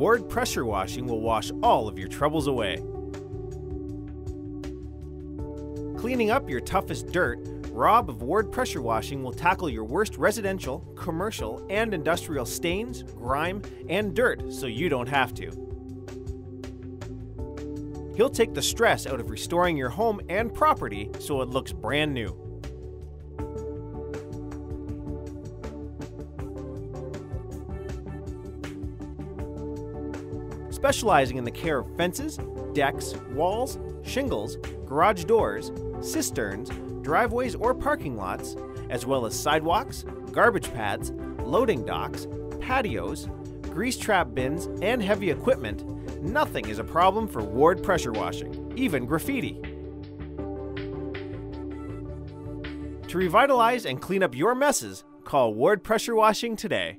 Ward Pressure Washing will wash all of your troubles away. Cleaning up your toughest dirt, Rob of Ward Pressure Washing will tackle your worst residential, commercial, and industrial stains, grime, and dirt so you don't have to. He'll take the stress out of restoring your home and property so it looks brand new. Specializing in the care of fences, decks, walls, shingles, garage doors, cisterns, driveways or parking lots, as well as sidewalks, garbage pads, loading docks, patios, grease trap bins, and heavy equipment, nothing is a problem for Ward Pressure Washing, even graffiti. To revitalize and clean up your messes, call Ward Pressure Washing today.